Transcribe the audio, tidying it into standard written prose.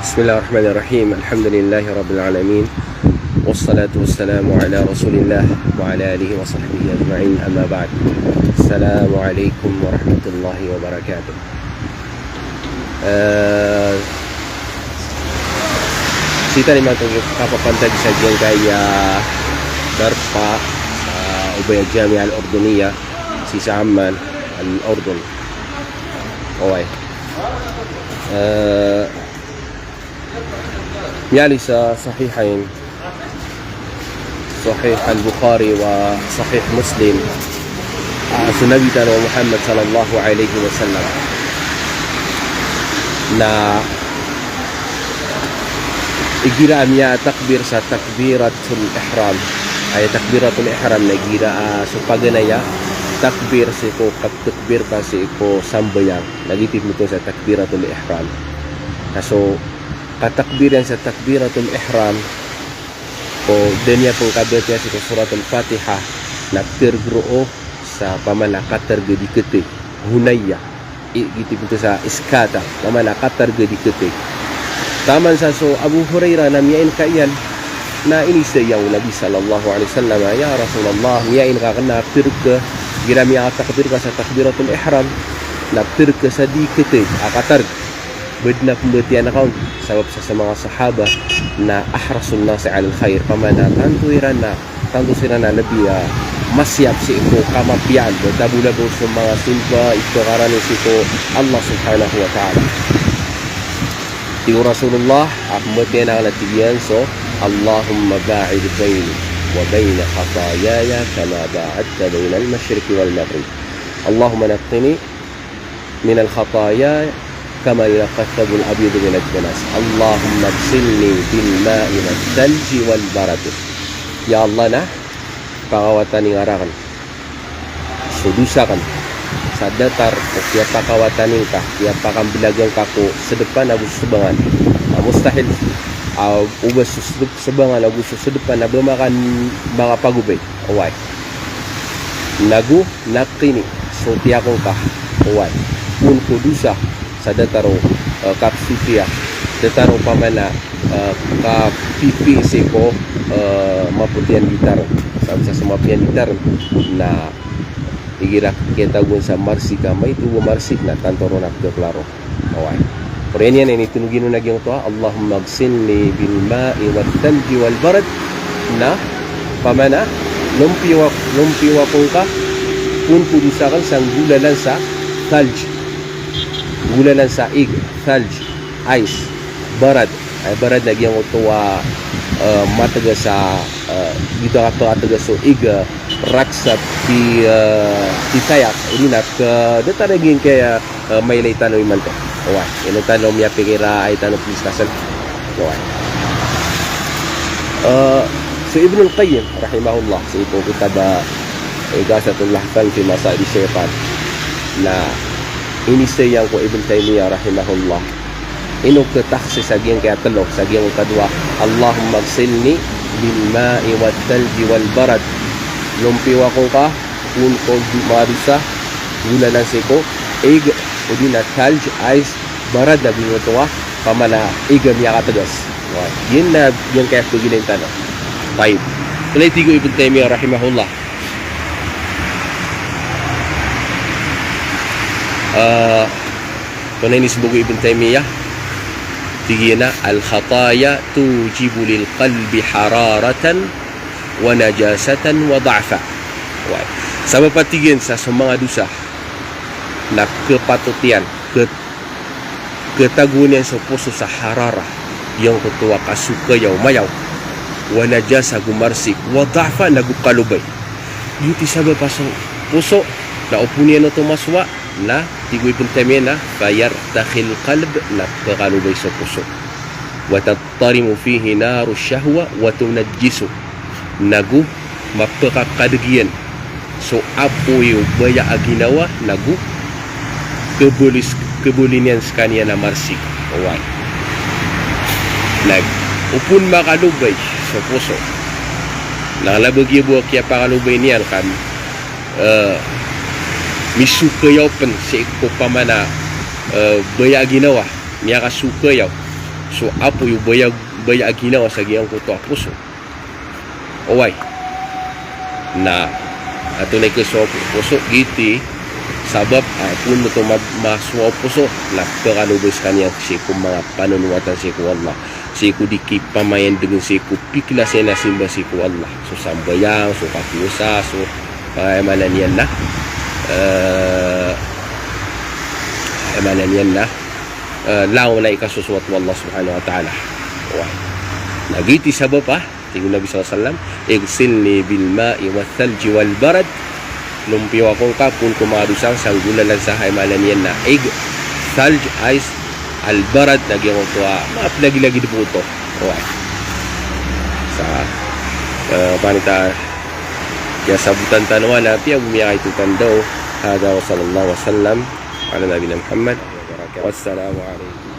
Bismillahirrahmanirrahim. Alhamdulillahi Rabbil Alamin. Wassalatu wassalamu ala Rasulillah wa ala alihi wa sahbihi ajma'in. Amma ba'd. Assalamualaikum warahmatullahi wabarakatuh. Sita naman itong kapapantag sa dyan kaya Darpa sa Ubay Jamia Al-Urduniya si Amman Al-Urdun. Okay. يالي صحيحين صحيح البخاري وصحيح مسلم سنبينا محمد صلى الله عليه وسلم na igira niya takbir sa takbiratul ihram ay takbiratul ihram na gira so paganaya takbir si ko takbir kasi ko sambayang nagitip nito sa takbiratul ihram so katakbiran sa takbiratul ihram o denya pong kabatya sa suratul Fatiha na tergruo sa pamalakatar gedi ketik hunaya igitip ito sa iskata pamalakatar gedi ketik taman sa so Abu Hurairah na miyain kaiyan na inisayaw Nabi sallallahu alaihi wasallam ya Rasulullah miyain ka na terke gira miya takbir ka sa takbiratul ihram na terke sa di ketik akatar bedna pembetian account sabab sa mga sahaba na ahrasul nasi al khair pamana tanto sira na nabi masyap si iko kamapian dabula-bula sa mga simba ito karani si ko Allah subhanahu wa ta'ala ti Rasulullah ahmetian ang natigian so Allahumma ba'id baini wa baina khataayaya kama ba'adta baina al-mashriqi wal maghrib Allahumma naqqini min al-khataaya كما ينقى الثوب الأبيض من الدنس اللهم اغسلني بالماء والثلج والبرد يا الله nah kawatan ngarakan sudusakan sa datar kaya pakawatanin ka kaya pakambilagang kako sedepan agus sebangan mustahil ubas sebangan agus sedepan na bemakan mga pagubay away nagu nakini so tiyakong ka away pun kudusa sa dataro kapsipia dataro pamana kapipi seko maputian gitar sa sumapian gitar na igira kita gun sa marsika may tubo marsik na tantoro na klaro away por yan ini tunugin na gyung to Allahumma agsilni bil ma'i wat thalji wal barad na pamana lumpiwa kung ka pun pudusakan sang gulalan sa thalj gulalan sa ig, thalj, ice, barad ay barad nagyang utuwa mataga sa dito ato ataga so ig raksa tayak ulinat data naging kaya may lay tanong iman to away ino tanong miya pikira ay tanong please kasal away so Ibn al-Qayyim rahimahullah sa itong kitaba Igasatul Lahfan fi Masail Syaitan na inisayang ko Ibn Taymiyyah rahimahullah inugtatah sa sagyang kaya talok sagyang kadwa Allahumma agsilni bil ma'i wat thalji wal barad lumpiwa ko ka kun ko marusa gula ng siko ig udina thalj ice barad na binutuwa pamana igam ya katagas yun na yung kaya pagilin tanong tayo kalay tigo Ibn Taymiyyah rahimahullah kung inisbugo Ibn Taymiyyah tigina al-khataya tujibu lil qalbi hararatan wa najasatan wa da'fa sa patigin sa mga dusa na kepatutian ketagunan sa puso sa harara yung kutuwa kasukayaw mayaw wa najasa gumarsik wa da'fa nagukalubay yuti sabi pa sa puso na upunian na tumaswa na tigoy Ibn Taymiyyah na fayartakhil qalb na kakalubay sa puso wa tattarimu fihi naru syahwa wa tunajjisu nagu mapakakadagyan so apoy baya aginawa nagu kebulinian sa kanya na marsik away nag upun makalubay sa puso nakalabag yung buwak kaya pakalubay niyan kan misukayaw pen sa iko pamana baya ginawa niya kasukayaw So apo yung bayag ginawa sa giyang kuto a puso. Oway. Na ato na so puso giti sabab kung mo ito maswa puso na kakalubos kaniyang siku mga panunuwatan siku Allah. Siku di kipamayan dengan siku pikla sena simba siku Allah. So sambayang, so pakiusa, so pangayamanan yan na. Pangayamanan yan na. Lao na ikasusuwat mo Allah subhanahu wa ta'ala. Nagiti sabab tingin Nabi SAW, igsilni bilma'i wa thalji wal barad. Lumpiwa kong kapun kumarusang sanggulalan sa hayamanan yan na. Thalj, ice, albarad lagi ako ito lagi-lagi di po ito sa panita kaya sabutan tanwa na piya bumiyakay ito tandaw hada wa sallallahu wa sallam ala nabi na Muhammad wassalamu alaikum.